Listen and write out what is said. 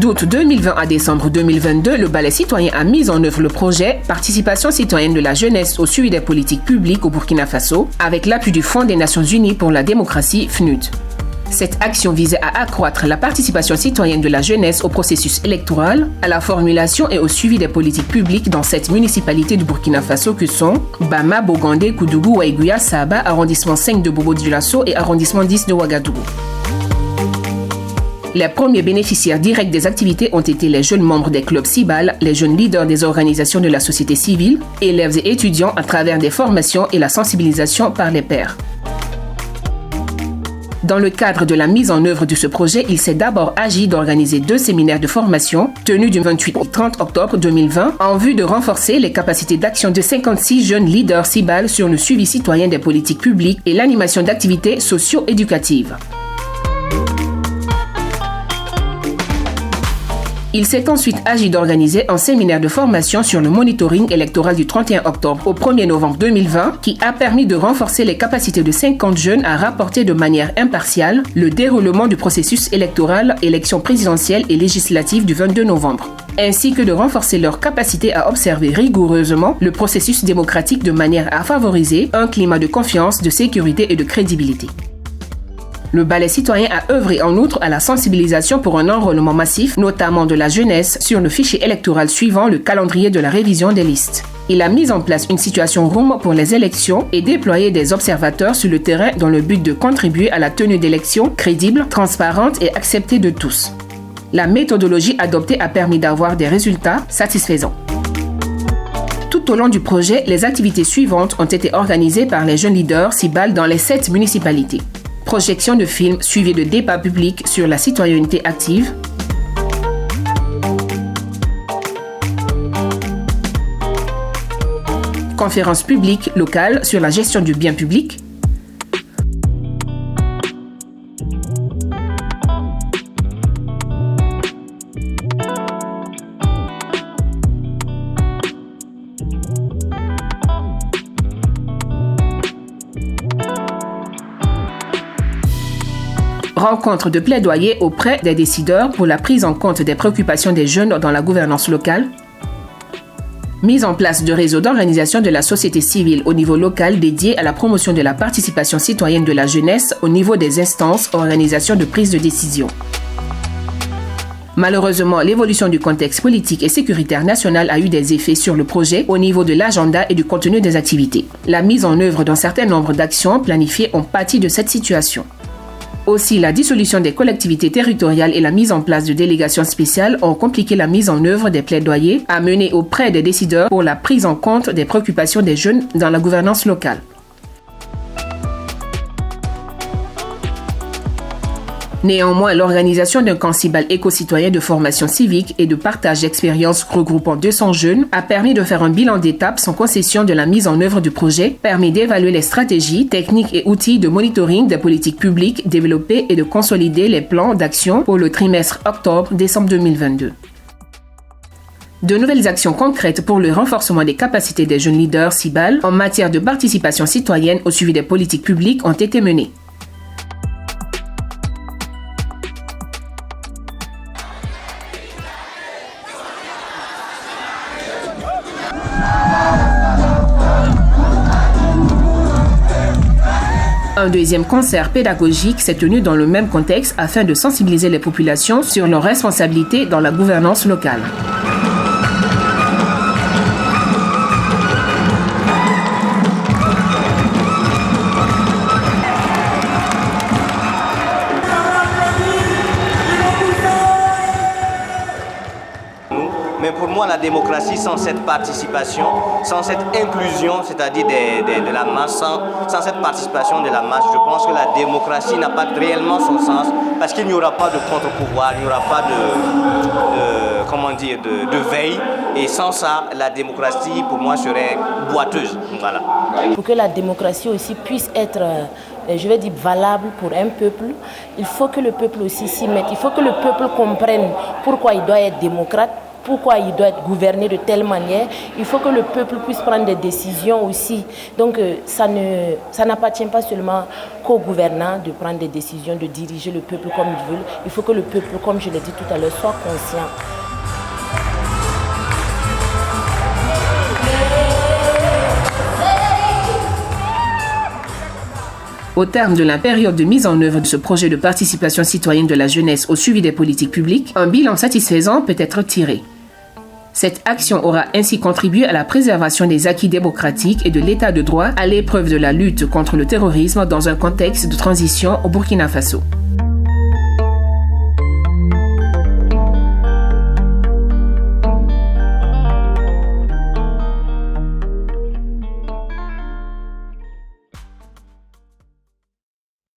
D'août 2020 à décembre 2022, le Balai citoyen a mis en œuvre le projet Participation citoyenne de la jeunesse au suivi des politiques publiques au Burkina Faso avec l'appui du Fonds des Nations Unies pour la démocratie FNUD. Cette action visait à accroître la participation citoyenne de la jeunesse au processus électoral, à la formulation et au suivi des politiques publiques dans 7 municipalités du Burkina Faso que sont Bama, Bogandé, Koudougou, Waïgouya, Saba, arrondissement 5 de Bobo-Dioulasso et arrondissement 10 de Ouagadougou. Les premiers bénéficiaires directs des activités ont été les jeunes membres des clubs CIBAL, les jeunes leaders des organisations de la société civile, élèves et étudiants à travers des formations et la sensibilisation par les pairs. Dans le cadre de la mise en œuvre de ce projet, il s'est d'abord agi d'organiser 2 séminaires de formation tenus du 28 au 30 octobre 2020 en vue de renforcer les capacités d'action de 56 jeunes leaders CIBAL sur le suivi citoyen des politiques publiques et l'animation d'activités socio-éducatives. Il s'est ensuite agi d'organiser un séminaire de formation sur le monitoring électoral du 31 octobre au 1er novembre 2020 qui a permis de renforcer les capacités de 50 jeunes à rapporter de manière impartiale le déroulement du processus électoral, élections présidentielles et législatives du 22 novembre, ainsi que de renforcer leur capacité à observer rigoureusement le processus démocratique de manière à favoriser un climat de confiance, de sécurité et de crédibilité. Le Balai citoyen a œuvré en outre à la sensibilisation pour un enrôlement massif, notamment de la jeunesse, sur le fichier électoral suivant le calendrier de la révision des listes. Il a mis en place une situation room pour les élections et déployé des observateurs sur le terrain dans le but de contribuer à la tenue d'élections crédibles, transparentes et acceptées de tous. La méthodologie adoptée a permis d'avoir des résultats satisfaisants. Tout au long du projet, les activités suivantes ont été organisées par les jeunes leaders CIBAL dans les 7 municipalités. Projection de films suivis de débats publics sur la citoyenneté active, conférences publiques locales sur la gestion du bien public, rencontre de plaidoyer auprès des décideurs pour la prise en compte des préoccupations des jeunes dans la gouvernance locale, mise en place de réseaux d'organisation de la société civile au niveau local dédiés à la promotion de la participation citoyenne de la jeunesse au niveau des instances, organisations de prise de décision. Malheureusement, l'évolution du contexte politique et sécuritaire national a eu des effets sur le projet au niveau de l'agenda et du contenu des activités. La mise en œuvre d'un certain nombre d'actions planifiées ont pâti de cette situation. Aussi, la dissolution des collectivités territoriales et la mise en place de délégations spéciales ont compliqué la mise en œuvre des plaidoyers à mener auprès des décideurs pour la prise en compte des préoccupations des jeunes dans la gouvernance locale. Néanmoins, l'organisation d'un camp CIBAL éco-citoyen de formation civique et de partage d'expériences regroupant 200 jeunes a permis de faire un bilan d'étape sans concession de la mise en œuvre du projet, permis d'évaluer les stratégies, techniques et outils de monitoring des politiques publiques développées et de consolider les plans d'action pour le trimestre octobre-décembre 2022. De nouvelles actions concrètes pour le renforcement des capacités des jeunes leaders CIBAL en matière de participation citoyenne au suivi des politiques publiques ont été menées. Un deuxième concert pédagogique s'est tenu dans le même contexte afin de sensibiliser les populations sur leurs responsabilités dans la gouvernance locale. Mais pour moi, la démocratie, sans cette participation, sans cette inclusion, c'est-à-dire de la masse, sans cette participation de la masse, je pense que la démocratie n'a pas réellement son sens, parce qu'il n'y aura pas de contre-pouvoir, il n'y aura pas de veille. Et sans ça, la démocratie, pour moi, serait boiteuse. Voilà. Pour que la démocratie aussi puisse être, je vais dire, valable pour un peuple, il faut que le peuple aussi s'y mette. Il faut que le peuple comprenne pourquoi il doit être démocrate, pourquoi il doit être gouverné de telle manière. Il faut que le peuple puisse prendre des décisions aussi. Donc ça n'appartient pas seulement qu'aux gouvernants de prendre des décisions, de diriger le peuple comme ils veulent. Il faut que le peuple, comme je l'ai dit tout à l'heure, soit conscient. Au terme de la période de mise en œuvre de ce projet de participation citoyenne de la jeunesse au suivi des politiques publiques, un bilan satisfaisant peut être tiré. Cette action aura ainsi contribué à la préservation des acquis démocratiques et de l'état de droit à l'épreuve de la lutte contre le terrorisme dans un contexte de transition au Burkina Faso.